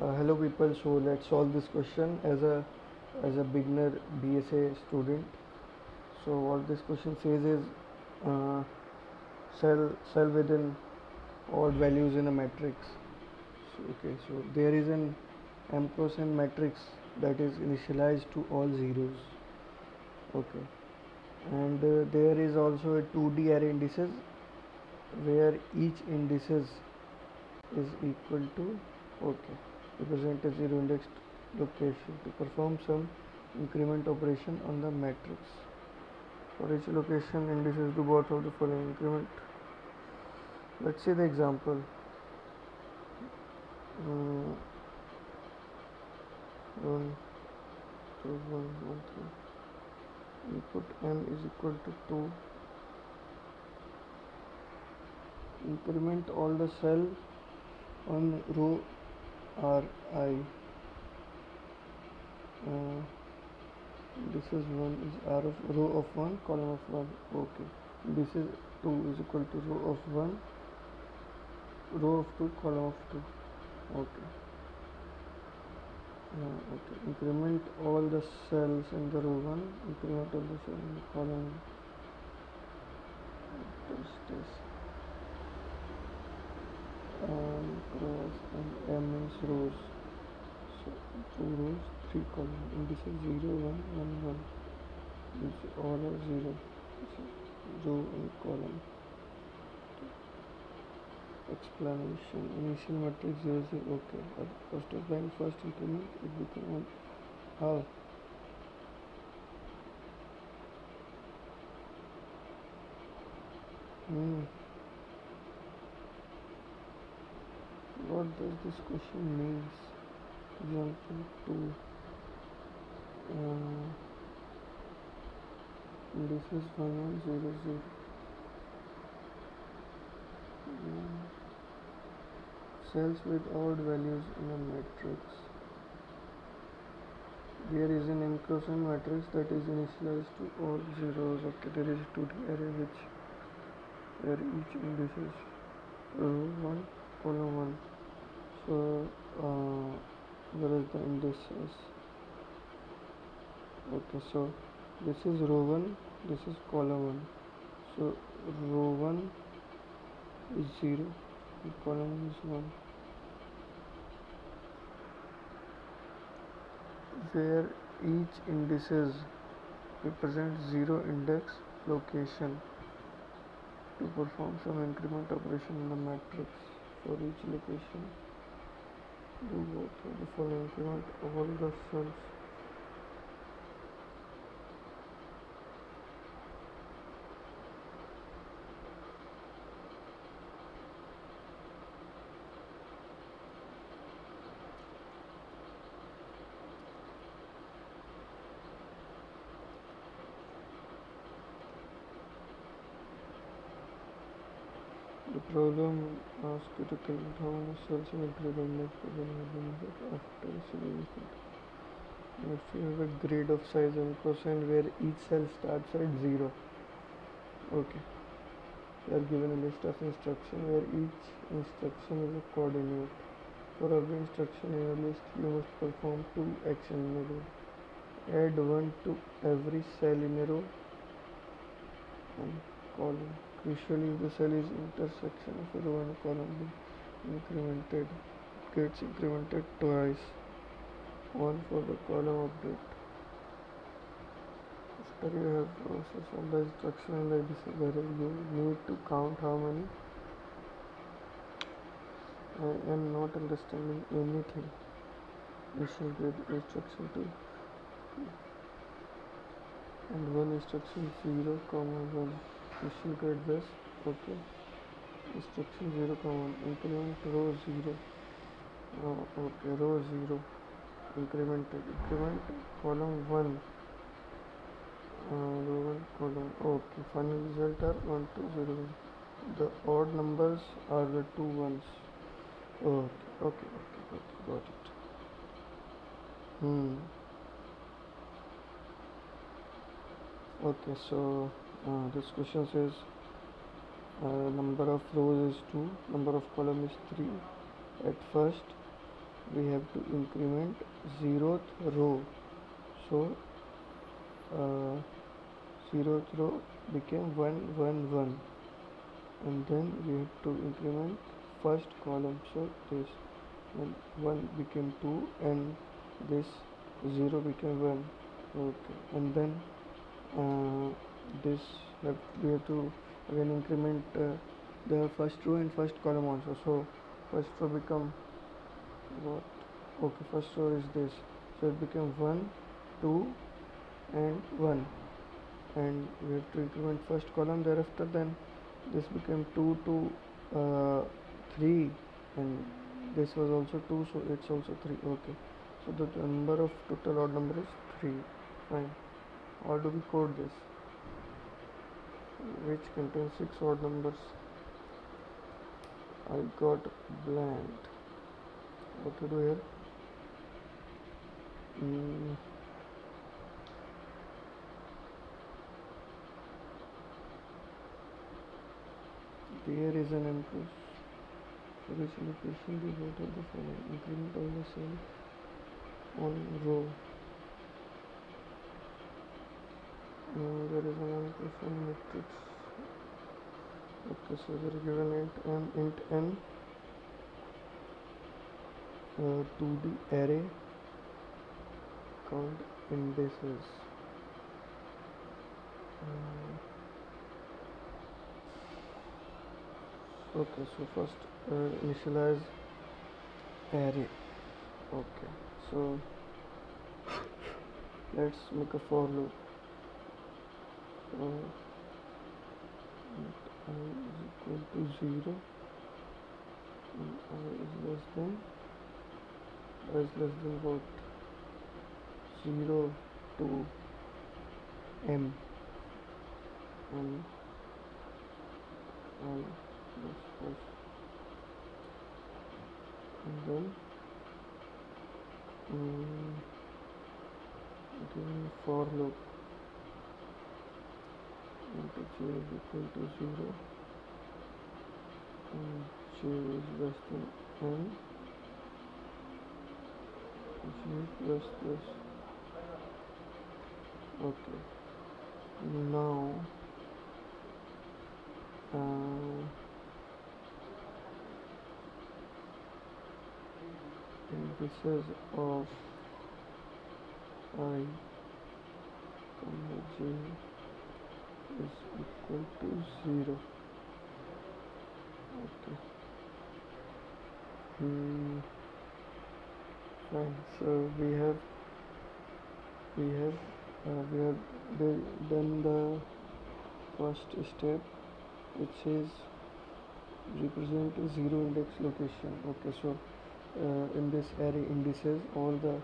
Hello people, so let's solve this question as a beginner BSA student. So what this question says is uh, cell within odd values in a matrix. So there is an m cross n matrix that is initialized to all zeros. Okay, and there is also a 2D array indices where each indices is equal to okay represent a zero indexed location to perform some increment operation on the matrix. For each location indices do both of the following increment. Let's see the example. um, 1 2 1 1 3 input m is equal to 2. Increment all the cell on row ri. uh, this is 1 is r of row of 1 column of 1. Okay, this is 2 is equal to row of 1 row of 2 column of 2. Okay, okay, increment all the cells in the row 1, increment all the cells in the column. This cross and m means rows, so 2 rows 3 columns, and this is 0 1 1 1. This all are 0. This is row and column. Explanation: initial matrix 0 0. Okay, at first of line first increment it become 1. How? What does this question means? Example 2. This is 1 1 0 0. Cells with odd values in a matrix. There is an m cross n matrix that is initialized to all zeros. Okay, there is a 2D array where each index is row 1 column 1. So where is the indices? Okay, so this is row 1, this is column 1. So row 1 is 0 and column 1 is 1, where each indices represent 0 index location to perform some increment operation in the matrix. For each location do both of the following: increment all the cells. The problem asks you to calculate how many cells in a grid index after significant. Next we have a grid of size m cross n where each cell starts at 0. Okay, we are given a list of instructions where each instruction is a coordinate. For every instruction in a list you must perform 2 actions in a row. Add 1 to every cell in a row and column. Crucially, if the cell is intersection of a row and a column be incremented, it gets incremented twice, one for the column update. After you have processed all the instructions like this is where you need to count how many. I am not understanding anything. Initial grid instruction 2 and one instruction 0 comma 1. Initial grid this. Okay, instruction 0 comma 1 increment row 0. Okay, row 0 incremented, increment column 1, row 1 column. Okay, final result are 1 2 0 1. The odd numbers are the two ones. Okay, got it. Okay, so this question says number of rows is 2, number of column is 3 at first, we have to increment 0th row. So uh, 0th row became 1 1 1, and then we have to increment first column. So this 1 became 2, and this 0 became 1. Okay, and then uh, this we have to again increment the first row and first column also. So first row become what? Okay, first row is this. So it became 1 2 and 1, and we have to increment first column. Thereafter then this became 2 2 3, and this was also 2, so it's also 3. Okay, so the number of total odd number is 3. Fine. How do we code this? Which contains 6 odd numbers. I got blank. What to do here? There is an empty. Which location we vote of the following. Increment all the cell on row. There is an unquestioned matrix. Okay, so there is given int n to the array count indices. Okay, so first initialize array. Okay, so let's make a for loop. I is equal to 0, and I is less than what? 0 to m, and I plus, and then again for loop into j is equal to 0, and j is less than n, j plus plus. Okay, now indices of I, j is equal to 0. Okay. Fine. So we have done the first step, which is represent a 0 index location. Okay, so in this array indices all the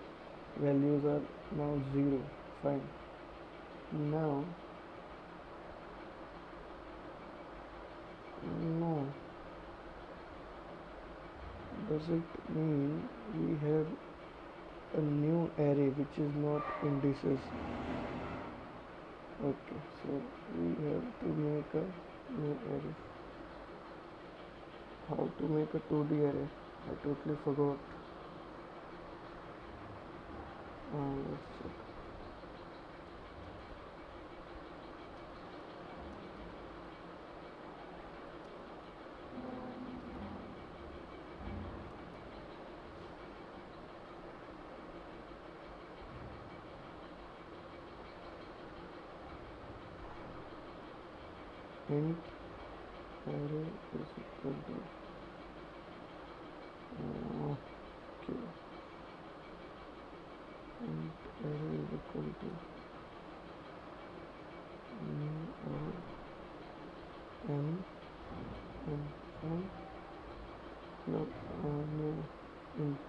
values are now 0. Fine. Now does it mean we have a new array which is not indices? Okay, so we have to make a new array. How to make a 2D array? I totally forgot. Let's check. Int array is equal to okay. Int array is equal to new or n no new int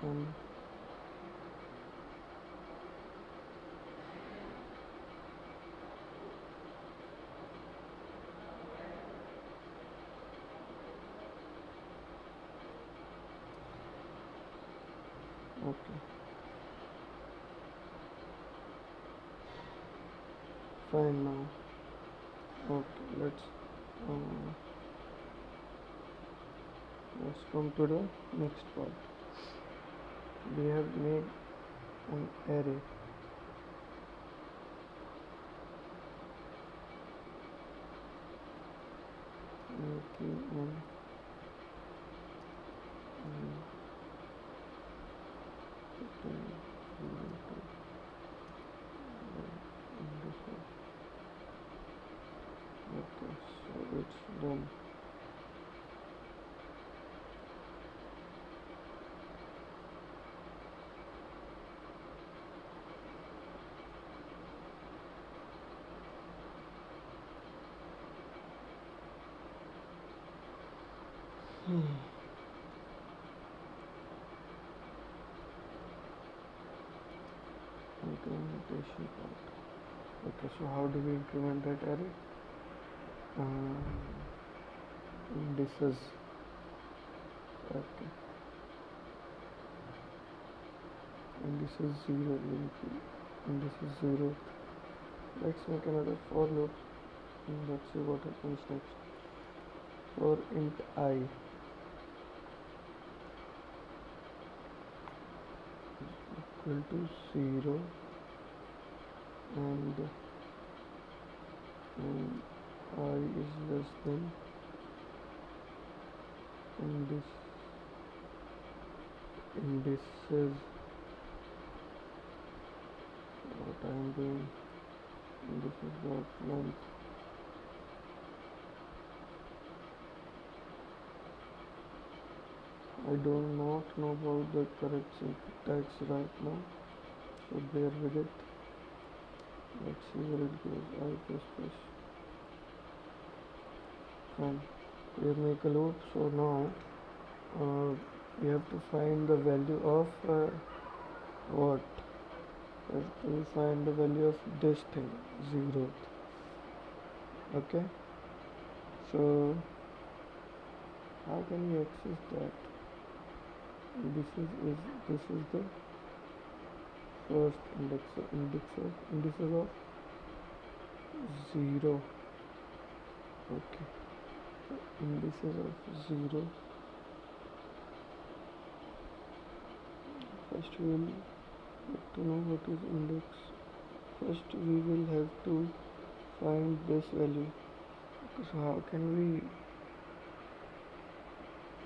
n. Okay, fine. Now okay, let's uh, let's come to the next part. We have made an array making an okay, so it's done. Incrementation part. Okay, so how do we increment that array? Indices. Okay, and this is 0 and this is 0. Let's make another for loop and let's see what happens next. For int I equal to 0 and I is less than, and this indices, what I am doing, and this is dot length. I do not know about the correct syntax right now, so bear with it. Let's see where it goes. I press. Fine. We make a loop. So now we have to find the value of what? We have to find the value of this thing, 0. Okay. So how can we access that? This is the first indices of 0. Okay, indices of 0. First we will get to know what is index. First we will have to find this value. So how can we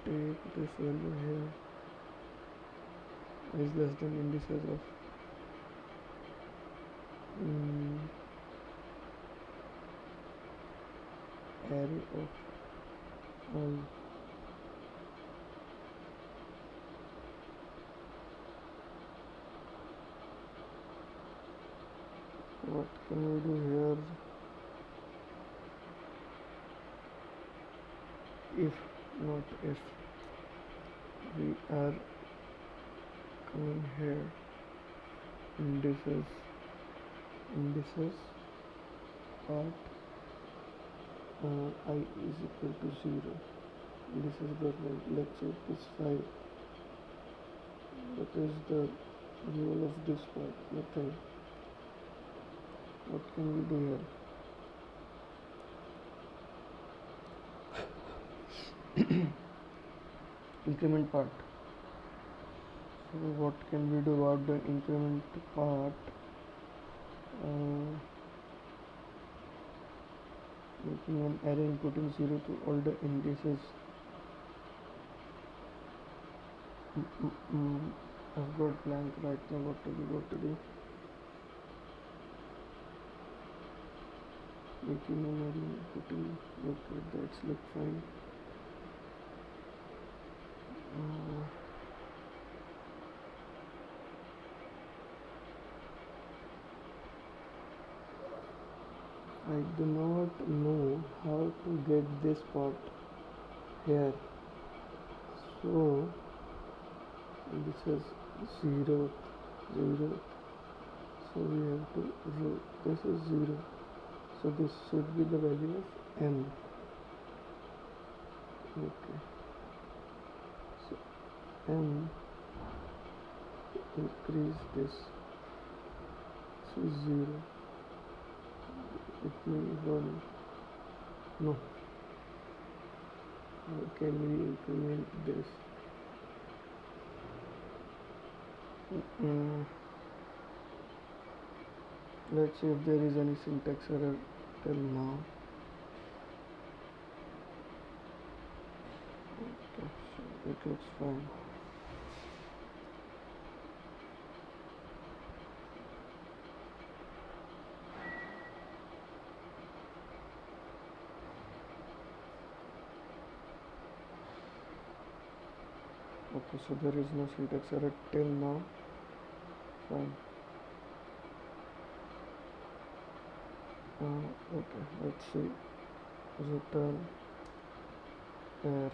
take this value here is less than indices of array of I. What can we do here? If we are coming here, indices part I is equal to 0. This is the let's say it is 5. What is the rule of this part? Nothing. What can we do here? Increment part. So what can we do about the increment part? Making an array inputting 0 to all the indices. I've got blank right now. What to do? Making an array inputting. Okay, that's look fine. I do not know how to get this part here. So this is 0. So we have to this is 0. So this should be the value of m. Okay. So m, increase this. This is 0. It means 1. No. How can we implement this? Mm, let's see if there is any syntax error till now. Okay, so it looks fine. Okay, so there is no syntax error till now. Fine. Okay, let's see. Return error.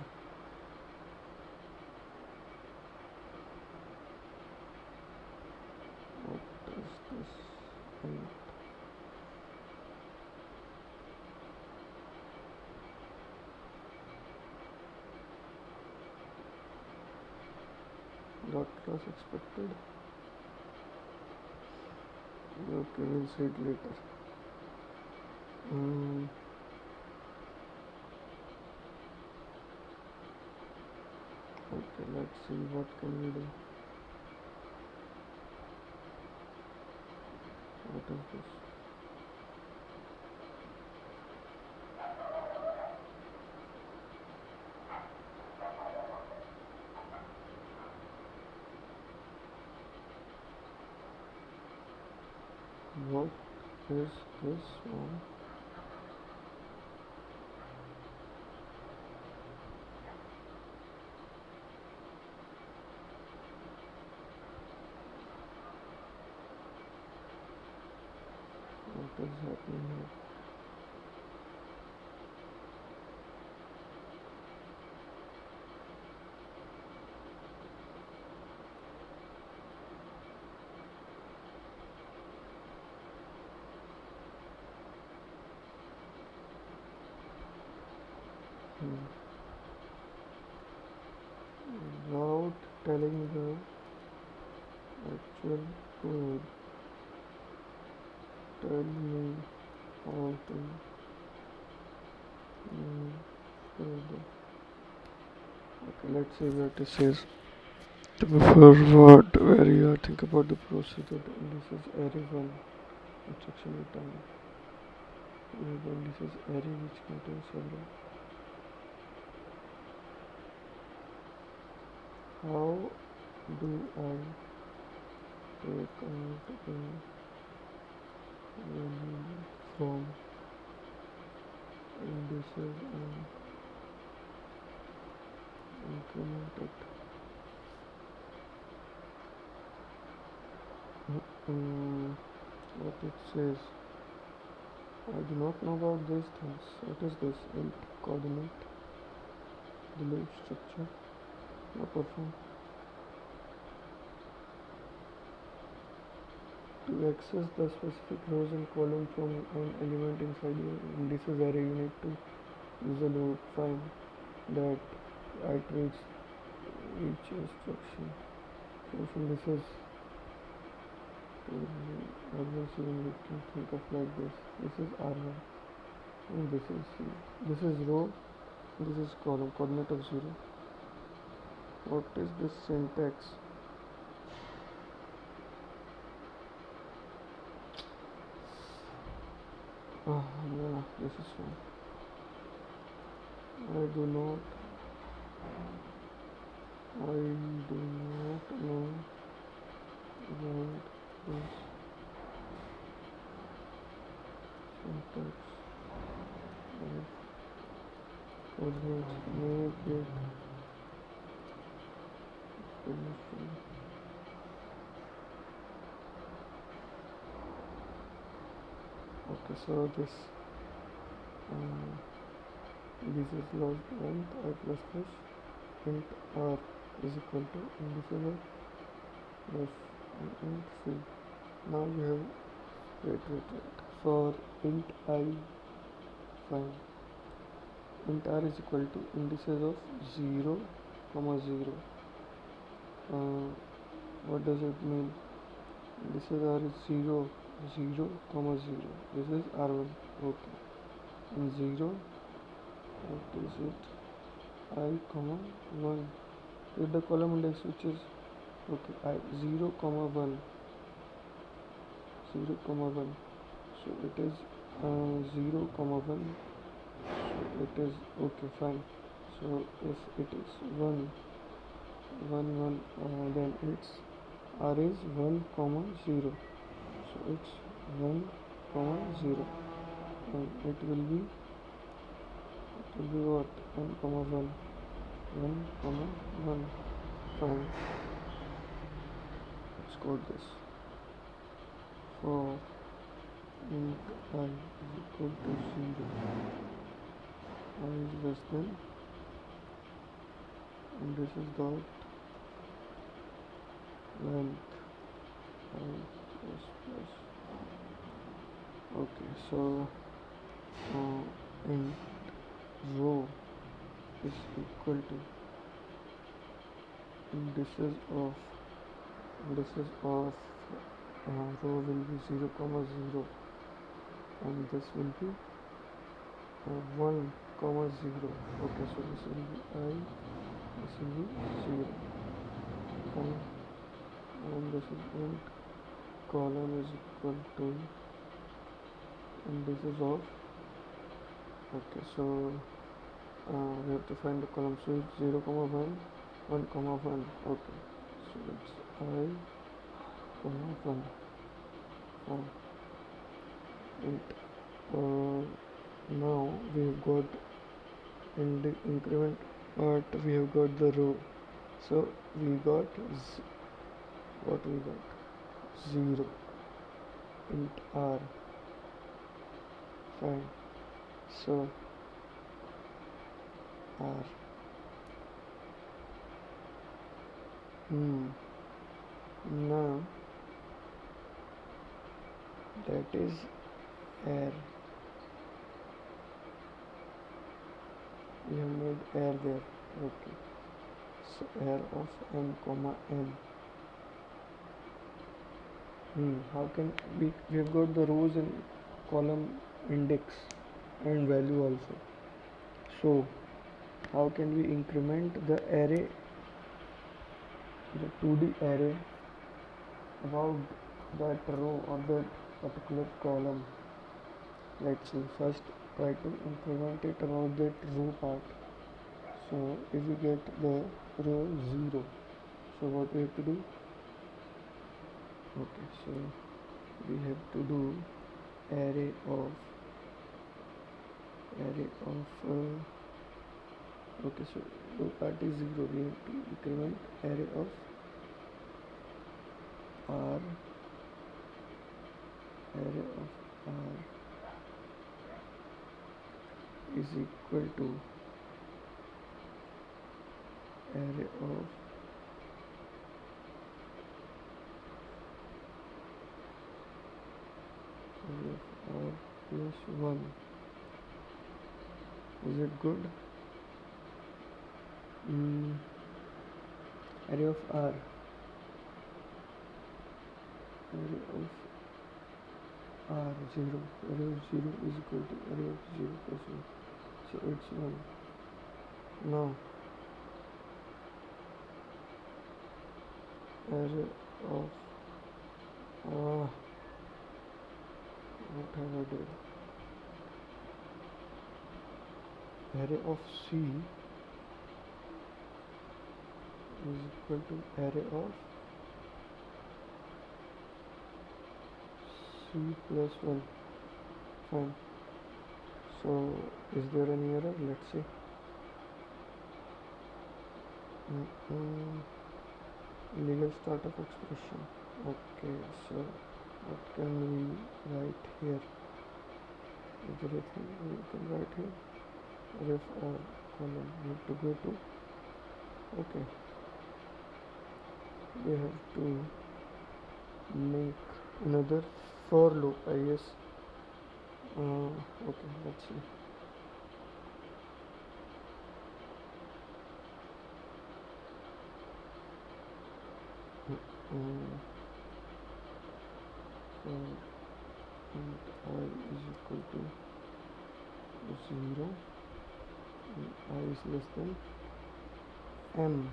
What is this? And dot loss expected. Okay, we'll see it later. Um, okay, let's see what can we do. What is this? What is this one? What is happening here? Without telling the actual code, tell me how to move further. Okay, let's see what it says. To be forward, where you are think about the procedure. This is array 1 instruction return. Then this is array which contains several. How do I take out the value from indices and increment it? What it says. I do not know about these things. What is this? Int coordinate, delete structure, no perform. To access the specific rows and column from an element inside your indices array, you need to use a loop. Find that iterates each instruction. So this is always you can think of like this. This is R1 and this is C. This is row, this is column, coordinate of 0. What is this syntax? Yeah, this is fine. I do not know about this syntax. Coordinates make it permission. Okay, so this is lost length I plus plus int r is equal to indices of f and int c. Now you have wait for int I find int r is equal to indices of 0 comma 0. What does it mean? Indices are 0 0 comma 0. This is r1. Okay, and 0, what is it? I comma 1 with the column index which is okay I 0 comma 1, 0 comma 1, so it is 0 comma 1, so it is okay fine. So if it is 1 1 1 then its r is 1 comma 0, so it's 1 comma 0, and it will be what 1 comma 1, 1 comma 1, fine. Let's code this for int I is equal to 0, I is less than, and this is dot length I plus. Okay, so int row is equal to indices of row will be 0 comma 0, and this will be 1 comma 0. Okay, so this will be I, this will be 0, and this is int column is equal to indices of. Okay, so we have to find the column, so it's 0 comma 1, 1 comma 1. Okay, so it's I comma 1, int. Now we have got in the increment part we have got the row, so we got what we got 0 int r, fine. So r now that is air, we have made air there. Okay, so air of m comma n. How can we have got the rows and column index and value also, so how can we increment the array, the 2D array about that row or that particular column? Let's see, first try to increment it about that row part. So if we get the row 0, so what we have to do? Okay, so we have to do array of okay, so row part is 0, we have to increment array of r, is equal to array of r plus 1. Is it good? Array of r, array of r 0, array of 0 is equal to array of 0 plus 1, so it's 1. Now array of what have I done? Array of c is equal to array of c plus 1, fine. So is there any error? Let's see. Legal start of expression. Okay, so what can we write here? Everything we can write here. Ref or column, we have to go to, okay, we have to make another for loop, I guess. Okay, let's see. Int I is equal to 0, and I is less than m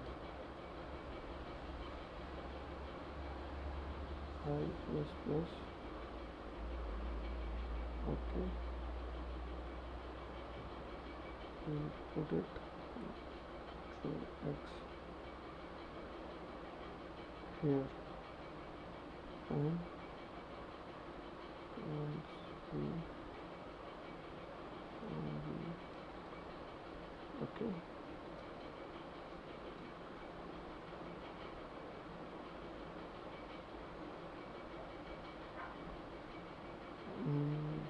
I plus plus, okay, we'll put it to x here, and once we okay. mm,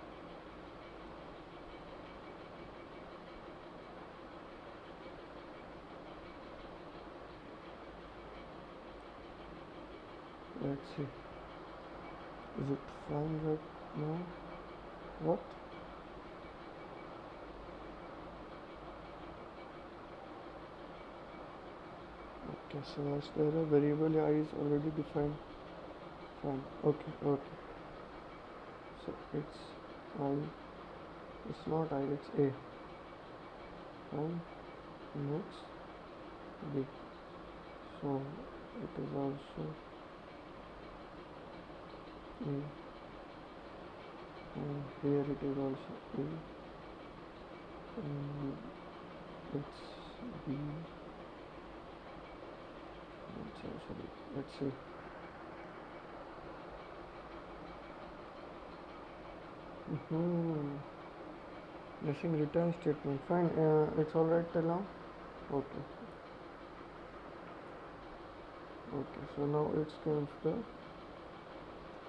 let's see, is it fine right now? What? Okay, so is there a variable I is already defined? Fine. Okay, okay. So it's I, it's not I, it's A. Fine. Next B. So it is also A, and here it is also A, and it's B. Sorry, let's see. Missing return statement. Fine. It's all right till now. Okay. Okay. So now it's comes the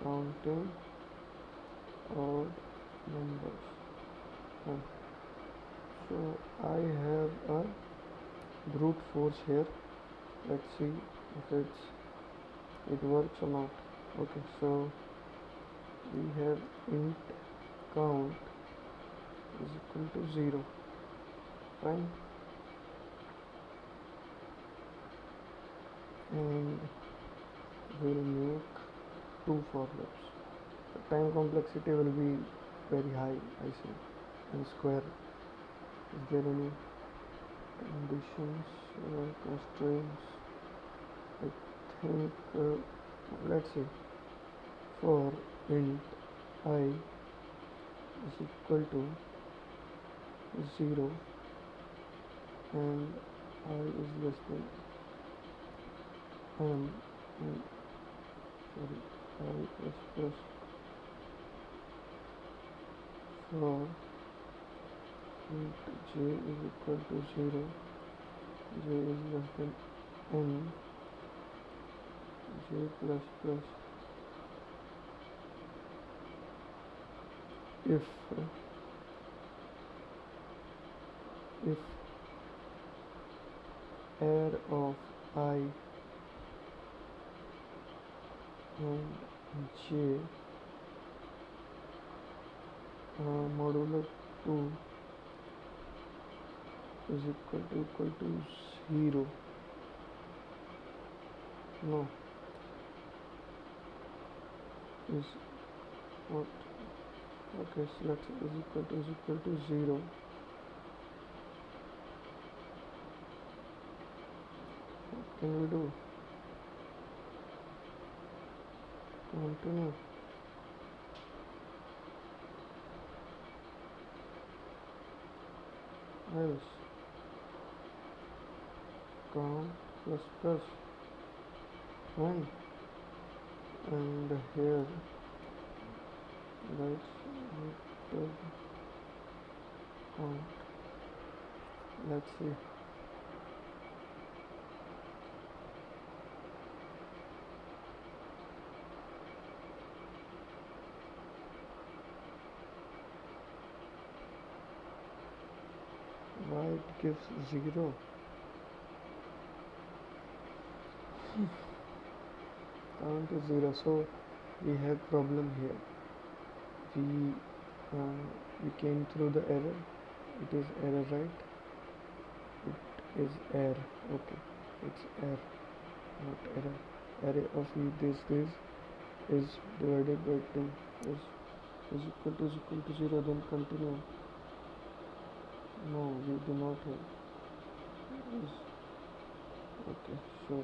counting odd numbers. Fine. So I have a brute force here. Let's see if it works or not. Okay. So we have int count is equal to 0. Fine. And we'll make 2 for loops. The time complexity will be very high, I see. And square. Is there any conditions or constraints? I think let's see. For int I is equal to 0 and I is less than m, and sorry, I plus plus for int j is equal to 0, j is less than n, j plus plus if air of I and j modulo 2 is equal to 0. No, is what? Okay, so let's is equal to 0. What can we do? Continue. Else count plus plus, fine, and here let's count. Let's see. Why it gives 0? Count is 0, so we have problem here. We came through the error. It is error, right? It is error. Okay, it's error, not error. Array of this is divided by 2 is equal to 0. Then continue. No, we do not have. Okay, so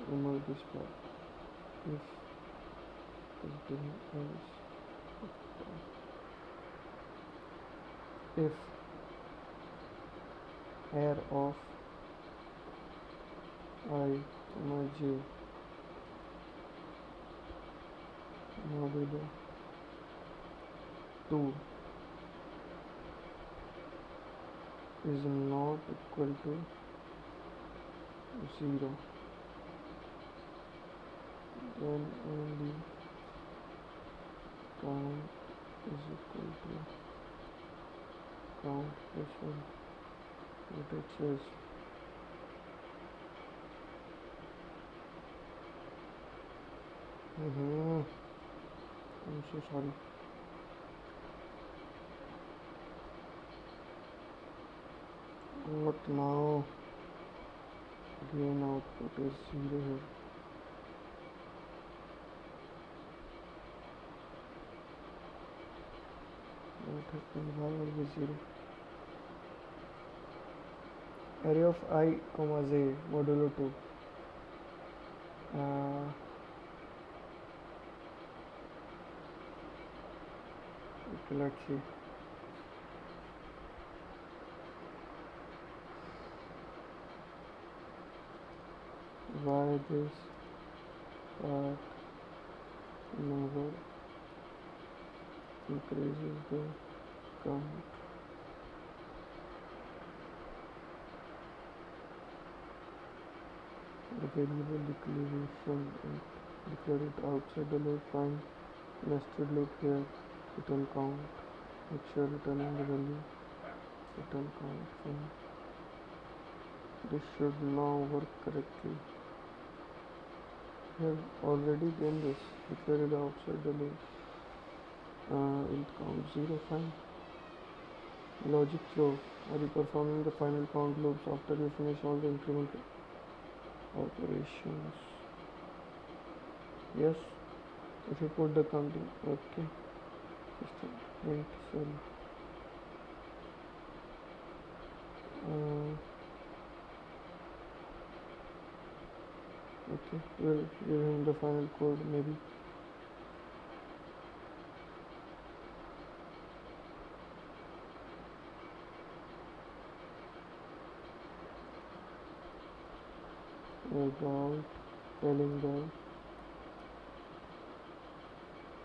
remove this part. If something else, if hair of I, j modulo 2 is not equal to 0, then only count is equal to count plus 1. What it says. I'm so sorry. What now? Again output is 0 here. What happened? Why always 0? Array of I comma j modulo 2. Okay, let's see. Why this part never increases the count? The variable declaration and declare it outside the loop. Find nested loop here. Return count. Make sure returning the value. Return count. Fine. This should now work correctly. We have already done this. Declare it outside the loop. Int count 0. Fine. Logic flow. Are you performing the final count loops after you finish all the increment operations? Yes. If you put the counting, okay. System int cell. Okay, we'll give him the final code maybe. About telling the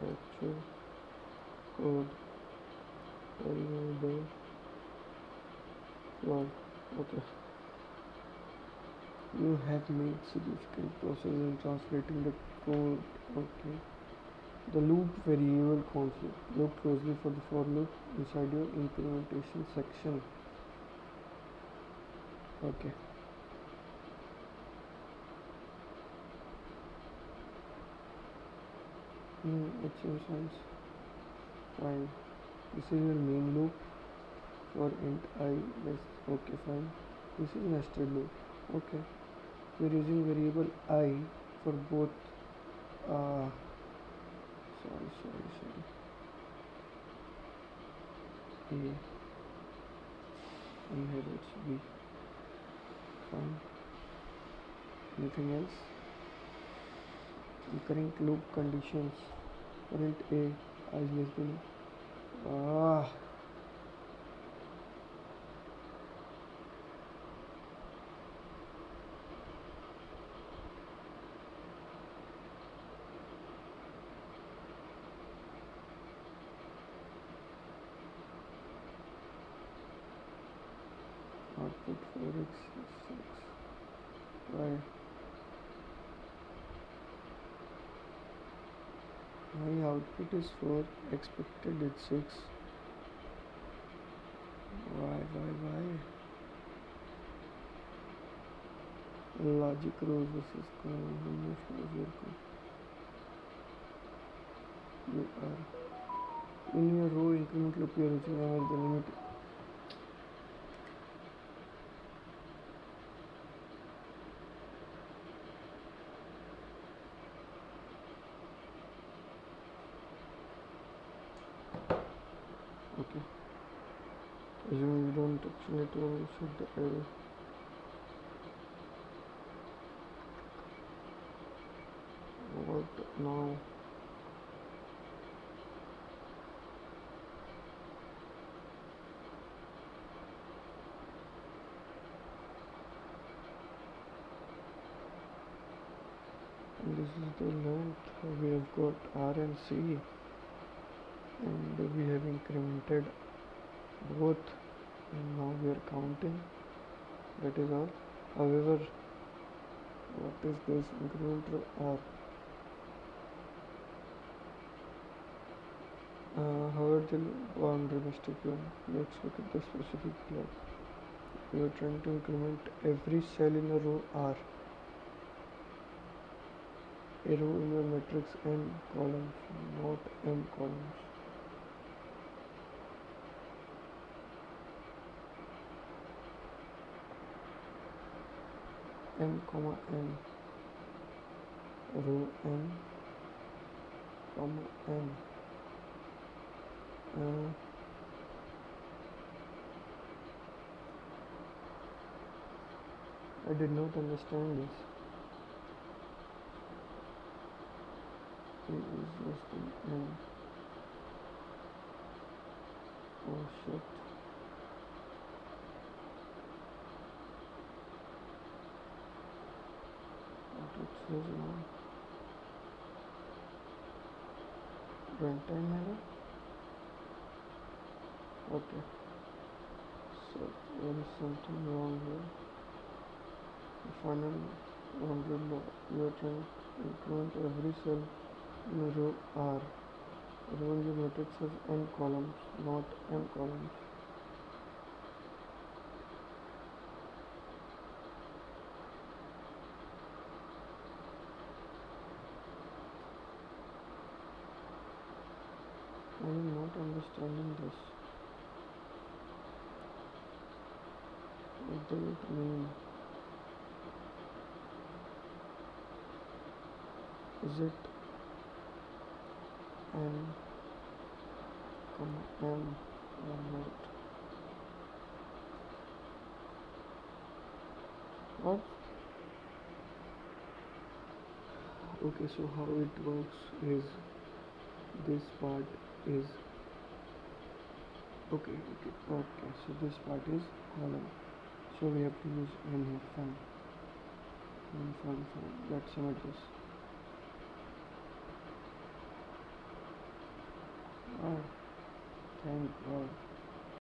actual code, telling the log. Okay. You have made significant process in translating the code. Okay. The loop variable conflict. Look closely for the for loop inside your implementation section. Okay. It seems nice. Fine. This is your main loop for int I. Okay, fine. This is nested loop. Okay. We're using variable I for both. Sorry. A and here it's B. Fine. Anything else? The current loop conditions. Current A is less than output 4x is 6. Why? My output is 4, expected is 6. Why? Logic rows versus common you are in your row increment loop you are using ML the limit. Okay. Assuming you don't actually to set the error. now this is the length. We have got R and C, and we have incremented both, and now we are counting. That is all. However, what is this incremental R? However, the boundary must be. Let's look at the specific block. We are trying to increment every cell in a row R. A row in your matrix n columns, not m columns. M comma n, row n comma n. I did not understand this. A is less than n. Oh shit. What it says now? Runtime error? Okay. So there is something wrong here. The final boundary law. You are trying to increment every cell in a row R. Row in the matrix has n columns, not m columns. I am not understanding this. What does it mean? Is it n comma m or not? What? Okay, so how it works is this part is okay. So this part is column. So we have to use n here. Fine. Let's submit this. Oh, thank God.